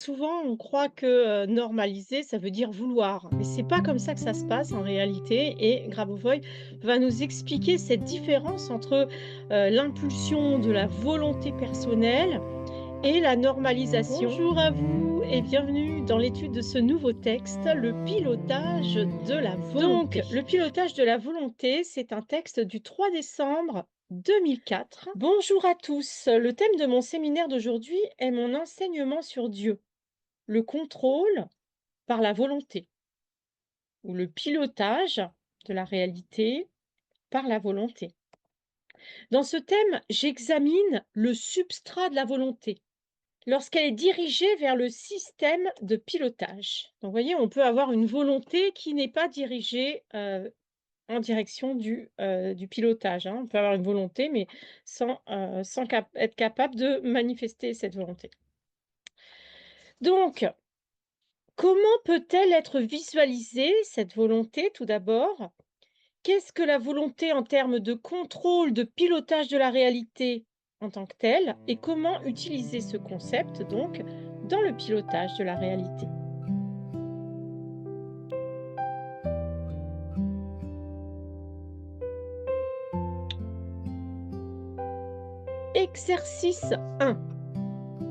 Souvent, on croit que, normaliser, ça veut dire vouloir, mais c'est pas comme ça que ça se passe en réalité et Grabovoi va nous expliquer cette différence entre, l'impulsion de la volonté personnelle et la normalisation. Bonjour à vous et bienvenue dans l'étude de ce nouveau texte, le pilotage de la volonté. Donc, le pilotage de la volonté, c'est un texte du 3 décembre 2004. Bonjour à tous, le thème de mon séminaire d'aujourd'hui est mon enseignement sur Dieu. Le contrôle par la volonté ou le pilotage de la réalité par la volonté. Dans ce thème, j'examine le substrat de la volonté lorsqu'elle est dirigée vers le système de pilotage. Donc, vous voyez, on peut avoir une volonté qui n'est pas dirigée en direction du pilotage, hein. On peut avoir une volonté, mais sans être capable de manifester cette volonté. Donc, comment peut-elle être visualisée, cette volonté, tout d'abord? Qu'est-ce que la volonté en termes de contrôle, de pilotage de la réalité en tant que telle? Et comment utiliser ce concept, donc, dans le pilotage de la réalité? Exercice 1.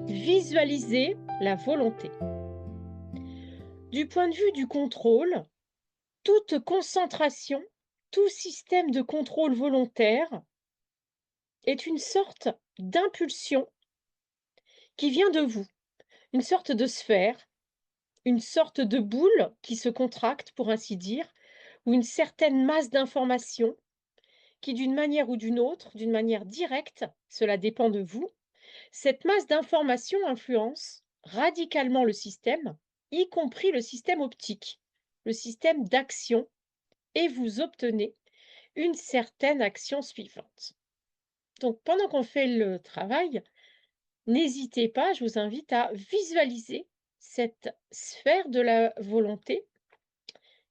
Visualiser la volonté. Du point de vue du contrôle, toute concentration, tout système de contrôle volontaire est une sorte d'impulsion qui vient de vous, une sorte de sphère, une sorte de boule qui se contracte, pour ainsi dire, ou une certaine masse d'informations qui, d'une manière ou d'une autre, d'une manière directe, cela dépend de vous, cette masse d'informations influence radicalement le système, y compris le système optique, le système d'action, et vous obtenez une certaine action suivante. Donc, pendant qu'on fait le travail, n'hésitez pas, je vous invite à visualiser cette sphère de la volonté.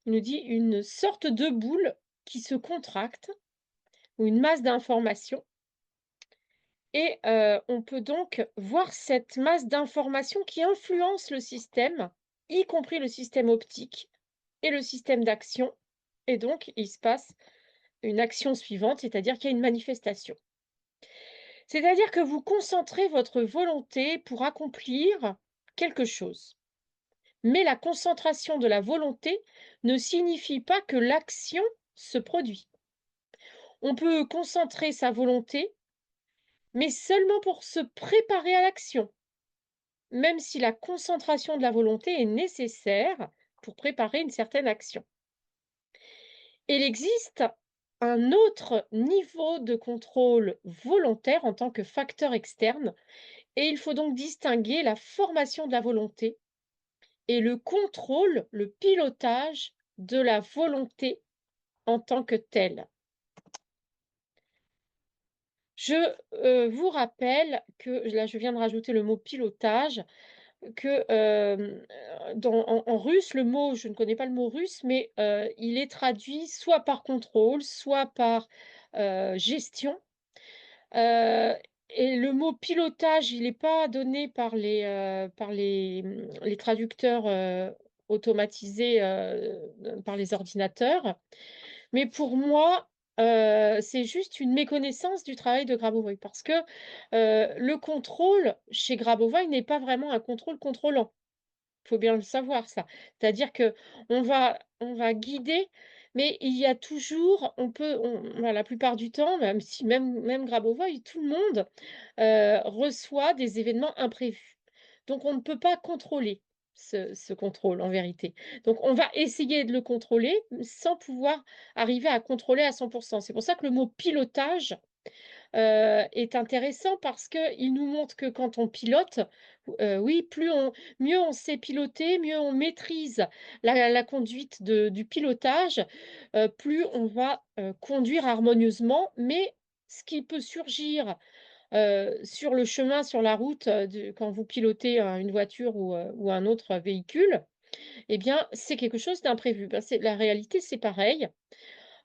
Il nous dit une sorte de boule qui se contracte ou une masse d'informations et on peut donc voir cette masse d'informations qui influence le système, y compris le système optique et le système d'action et donc il se passe une action suivante, c'est-à-dire qu'il y a une manifestation. C'est-à-dire que vous concentrez votre volonté pour accomplir quelque chose. Mais la concentration de la volonté ne signifie pas que l'action se produit. On peut concentrer sa volonté, mais seulement pour se préparer à l'action, même si la concentration de la volonté est nécessaire pour préparer une certaine action. Il existe un autre niveau de contrôle volontaire en tant que facteur externe, et il faut donc distinguer la formation de la volonté et le contrôle, le pilotage de la volonté en tant que telle. Je vous rappelle que, là je viens de rajouter le mot pilotage, que en russe, le mot, je ne connais pas le mot russe, mais il est traduit soit par contrôle, soit par gestion. Heu et le mot pilotage, il n'est pas donné par les traducteurs automatisés par les ordinateurs. Mais pour moi, c'est juste une méconnaissance du travail de Grabovoi parce que le contrôle chez Grabovoi n'est pas vraiment un contrôle contrôlant. Il faut bien le savoir ça. C'est-à-dire qu'on va guider, mais il y a toujours la plupart du temps, même si même Grabovoi, tout le monde, reçoit des événements imprévus. Donc on ne peut pas contrôler ce contrôle en vérité. Donc on va essayer de le contrôler, sans pouvoir arriver à contrôler à 100. C'est pour ça que le mot pilotage est intéressant parce qu'il nous montre que quand on pilote, oui, mieux on sait piloter, mieux on maîtrise la conduite du pilotage, plus on va, conduire harmonieusement. Mais ce qui peut surgir, sur le chemin, sur la route, quand vous pilotez, une voiture ou un autre véhicule, eh bien, c'est quelque chose d'imprévu. Ben, c'est la réalité, c'est pareil.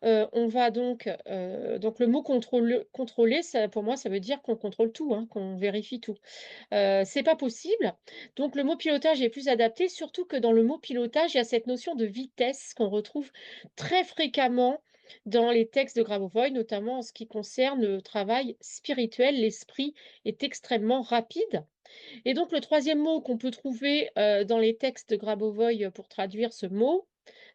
On va donc le mot contrôler, ça pour moi, ça veut dire qu'on contrôle tout, hein, qu'on vérifie tout. C'est pas possible. Donc le mot pilotage est plus adapté, surtout que dans le mot pilotage, il y a cette notion de vitesse qu'on retrouve très fréquemment dans les textes de Grabovoi, notamment en ce qui concerne le travail spirituel. L'esprit est extrêmement rapide. Et donc le troisième mot qu'on peut trouver, dans les textes de Grabovoi, pour traduire ce mot,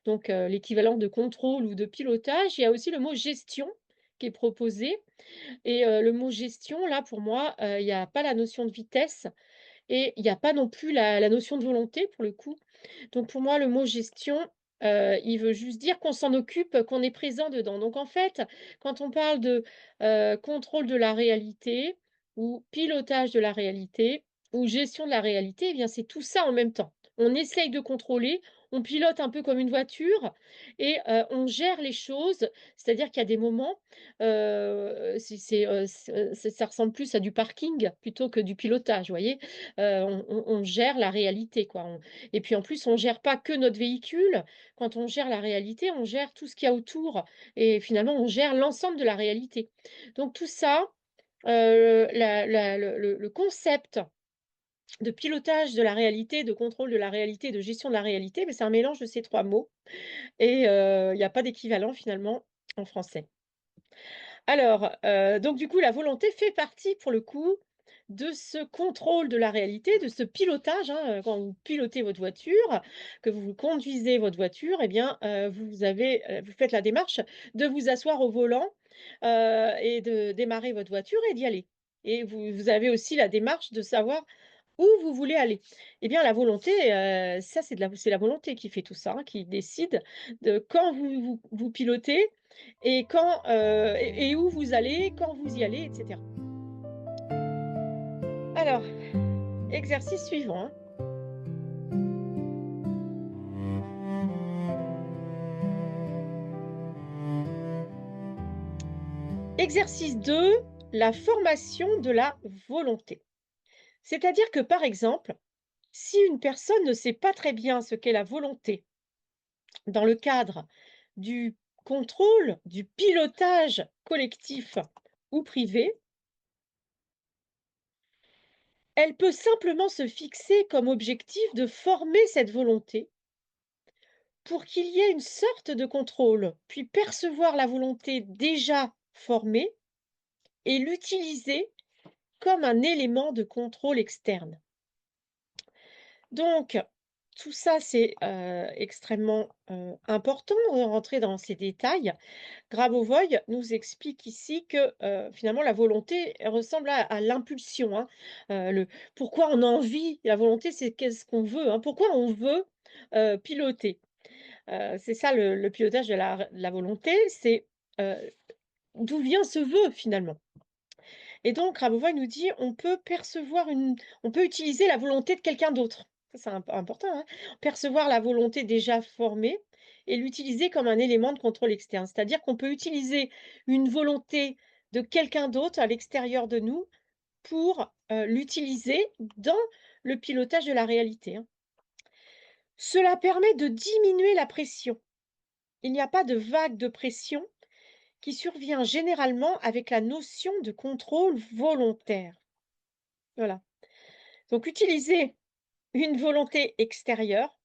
donc l'équivalent de contrôle ou de pilotage, il y a aussi le mot gestion qui est proposé et le mot gestion là pour moi, il y a pas la notion de vitesse et il y a pas non plus la notion de volonté pour le coup. Donc pour moi, le mot gestion, il veut juste dire qu'on s'en occupe, qu'on est présent dedans. Donc en fait, quand on parle de, contrôle de la réalité ou pilotage de la réalité ou gestion de la réalité, eh bien c'est tout ça en même temps. On essaye de contrôler, on pilote un peu comme une voiture et on gère les choses. C'est-à-dire qu'il y a des moments, ça ressemble plus à du parking plutôt que du pilotage, vous voyez? On gère la réalité quoi. Et puis en plus, on gère pas que notre véhicule. Quand on gère la réalité, on gère tout ce qu'il y a autour et finalement, on gère l'ensemble de la réalité. Donc tout ça, le concept de pilotage de la réalité, de contrôle de la réalité, de gestion de la réalité, mais c'est un mélange de ces 3 mots et il y a pas d'équivalent finalement en français. Alors, donc du coup, la volonté fait partie, pour le coup, de ce contrôle de la réalité, de ce pilotage, hein, quand vous pilotez votre voiture, que vous conduisez votre voiture et bien, vous faites la démarche de vous asseoir au volant, et de démarrer votre voiture et d'y aller et vous avez aussi la démarche de savoir où vous voulez aller. Eh bien, la volonté, ça, c'est la volonté qui fait tout ça, hein, qui décide de quand vous pilotez et quand, et où vous allez, quand vous y allez et cetera. Alors, exercice suivant, hein. Exercice 2, la formation de la volonté. C'est-à-dire que, par exemple, si une personne ne sait pas très bien ce qu'est la volonté dans le cadre du contrôle, du pilotage collectif ou privé, elle peut simplement se fixer comme objectif de former cette volonté pour qu'il y ait une sorte de contrôle, puis percevoir la volonté déjà formée et l'utiliser comme un élément de contrôle externe. Donc, tout ça, c'est extrêmement important de rentrer dans ces détails. Grabovoi nous explique ici que finalement, la volonté elle ressemble à l'impulsion. Hein. Pourquoi on a envie, la volonté, c'est qu'est-ce qu'on veut, hein, pourquoi on veut piloter. C'est ça le pilotage de la volonté, c'est euh, d'où vient ce vœu finalement. Et donc Grabovoi nous dit: on peut utiliser la volonté de quelqu'un d'autre. Ça, c'est important, hein. Percevoir la volonté déjà formée et l'utiliser comme un élément de contrôle externe. C'est-à-dire qu'on peut utiliser une volonté de quelqu'un d'autre à l'extérieur de nous pour, l'utiliser dans le pilotage de la réalité, hein. Cela permet de diminuer la pression. Il n'y a pas de vague de pression qui survient généralement avec la notion de contrôle volontaire. Voilà. Donc utiliser une volonté extérieure,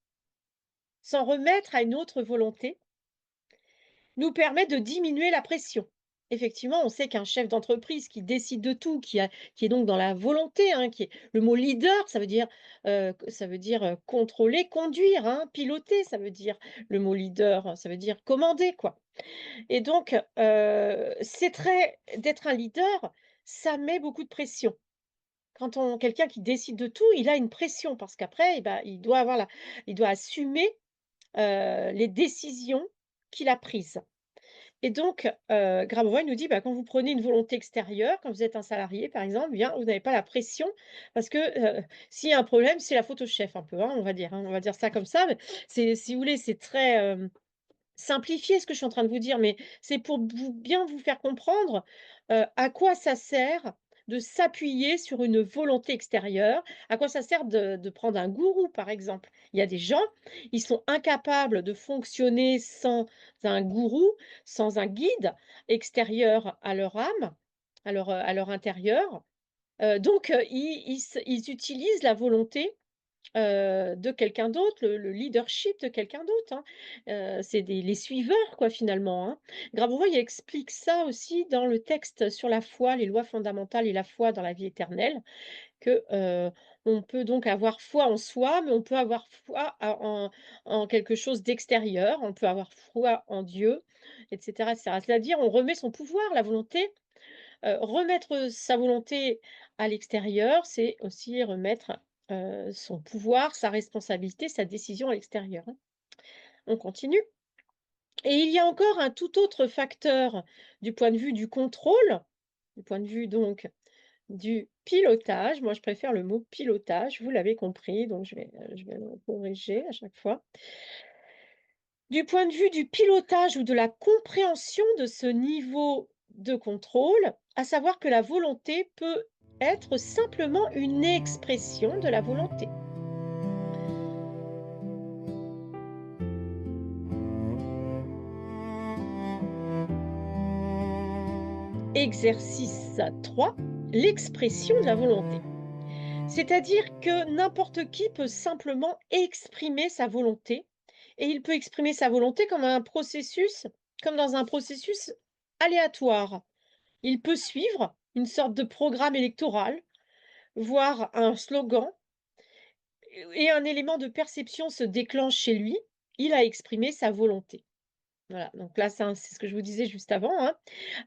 s'en remettre à une autre volonté, nous permet de diminuer la pression. Effectivement, on sait qu'un chef d'entreprise qui décide de tout, qui est donc dans la volonté, hein, qui est le mot leader, ça veut dire, contrôler, conduire, hein, piloter, ça veut dire le mot leader, ça veut dire commander, quoi. Et donc, c'est très d'être un leader, ça met beaucoup de pression. Quand on quelqu'un qui décide de tout, il a une pression parce qu'après, eh bah, il doit assumer, les décisions qu'il a prises. Et donc, Grabovoi nous dit, bah, quand vous prenez une volonté extérieure, quand vous êtes un salarié par exemple, eh bien, vous n'avez pas la pression parce que, s'il y a un problème, c'est la faute au chef un peu, hein, hein, on va dire ça comme ça, mais c'est si vous voulez, c'est très, simplifié ce que je suis en train de vous dire, mais c'est pour vous bien vous faire comprendre, à quoi ça sert de s'appuyer sur une volonté extérieure. À quoi ça sert de prendre un gourou, par exemple? Il y a des gens, ils sont incapables de fonctionner sans un gourou, sans un guide extérieur à leur âme, à leur intérieur. Donc ils utilisent la volonté de quelqu'un d'autre, le leadership de quelqu'un d'autre, hein. C'est des les suiveurs quoi finalement, hein. Grabovoi, il explique ça aussi dans le texte sur la foi, les lois fondamentales et la foi dans la vie éternelle, que, on peut donc avoir foi en soi, mais on peut avoir foi en quelque chose d'extérieur, on peut avoir foi en Dieu et cetera. C'est-à-dire on remet son pouvoir, la volonté, remettre sa volonté à l'extérieur, c'est aussi remettre, son pouvoir, sa responsabilité, sa décision à l'extérieur, hein. On continue et il y a encore un tout autre facteur du point de vue du contrôle, du point de vue donc du pilotage. Moi, je préfère le mot pilotage, vous l'avez compris, donc je vais le corriger à chaque fois. Du point de vue du pilotage ou de la compréhension de ce niveau de contrôle, à savoir que la volonté peut être simplement une expression de la volonté. Exercice 3, l'expression de la volonté. C'est-à-dire que n'importe qui peut simplement exprimer sa volonté et il peut exprimer sa volonté comme dans un processus aléatoire. Il peut suivre une sorte de programme électoral, voire un slogan, et un élément de perception se déclenche chez lui, il a exprimé sa volonté. Voilà, donc là, c'est ce que je vous disais juste avant, hein.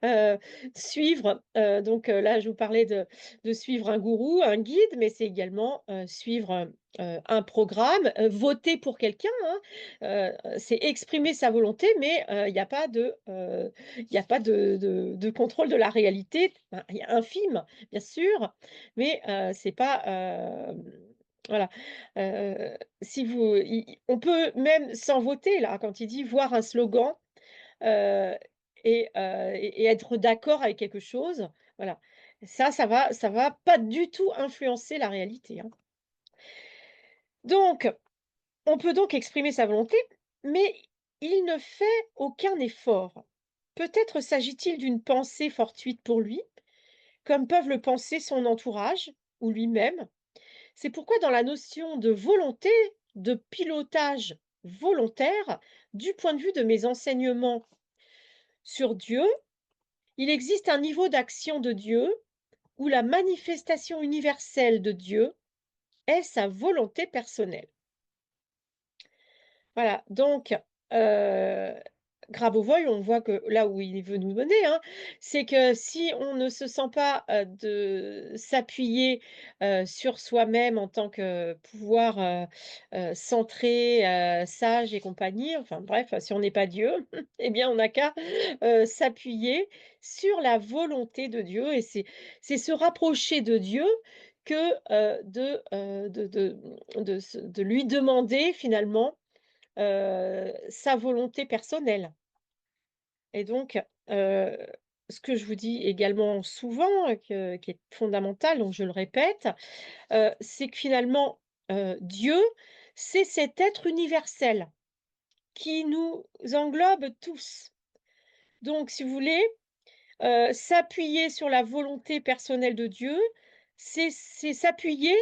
Heu, Suivre, donc là, je vous parlais de suivre un gourou, un guide, mais c'est également, suivre, un programme, voter pour quelqu'un, hein. C'est exprimer sa volonté, mais il y a pas de contrôle de la réalité. Enfin, il y a infime, bien sûr, mais c'est pas, voilà, si vous on peut même sans voter là, quand il dit voir un slogan, Heu et être d'accord avec quelque chose, voilà. Ça va pas du tout influencer la réalité, hein. Donc, on peut donc exprimer sa volonté, mais il ne fait aucun effort. Peut-être s'agit-il d'une pensée fortuite pour lui, comme peuvent le penser son entourage ou lui-même. C'est pourquoi dans la notion de volonté, de pilotage volontaire, du point de vue de mes enseignements sur Dieu, il existe un niveau d'action de Dieu où la manifestation universelle de Dieu est sa volonté personnelle. Voilà, donc heu, Grabovoi, on voit que là où il veut nous mener, hein, c'est que si on ne se sent pas, de s'appuyer, sur soi-même en tant que pouvoir, centré, sage et compagnie, enfin bref, si on n'est pas Dieu, eh bien on n'a qu'à, s'appuyer sur la volonté de Dieu et c'est se rapprocher de Dieu que, de lui demander finalement sa volonté personnelle et donc ce que je vous dis également souvent et que qui est fondamental, donc je le répète, c'est que finalement, Dieu, c'est cet être universel qui nous englobe tous. Donc si vous voulez, s'appuyer sur la volonté personnelle de Dieu, c'est s'appuyer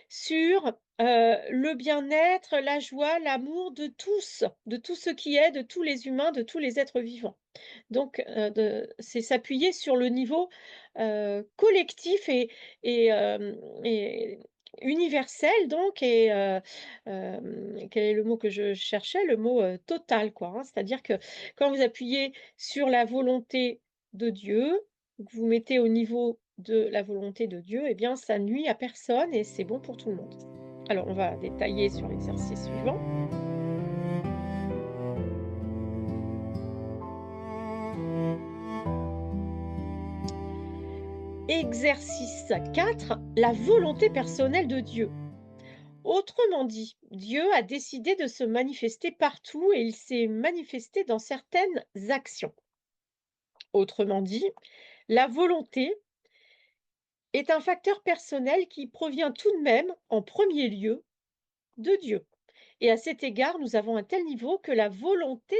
sur, le bien-être, la joie, l'amour de tout ce qui est, de tous les humains, de tous les êtres vivants. Donc, c'est s'appuyer sur le niveau, collectif et universel donc quel est le mot que je cherchais? Le mot, total quoi, hein. C'est-à-dire que quand vous appuyez sur la volonté de Dieu, que vous mettez au niveau de la volonté de Dieu, eh bien ça nuit à personne et c'est bon pour tout le monde. Alors on va détailler sur l'exercice suivant. Exercice 4, la volonté personnelle de Dieu. Autrement dit, Dieu a décidé de se manifester partout et il s'est manifesté dans certaines actions. Autrement dit, la volonté est un facteur personnel qui provient tout de même, en premier lieu, de Dieu. Et à cet égard, nous avons un tel niveau que la volonté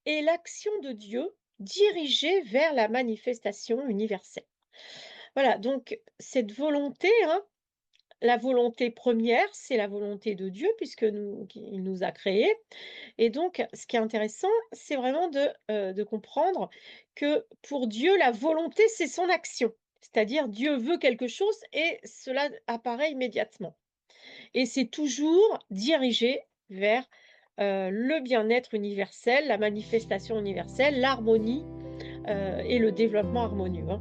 est l'action de Dieu dirigée vers la manifestation universelle. Voilà, donc cette volonté, hein, la volonté première, c'est la volonté de Dieu puisque il nous a créés. Et donc, ce qui est intéressant, c'est vraiment de comprendre que pour Dieu, la volonté, c'est son action. C'est-à-dire, Dieu veut quelque chose et cela apparaît immédiatement. Et c'est toujours dirigé vers le bien-être universel, la manifestation universelle, l'harmonie et le développement harmonieux, hein.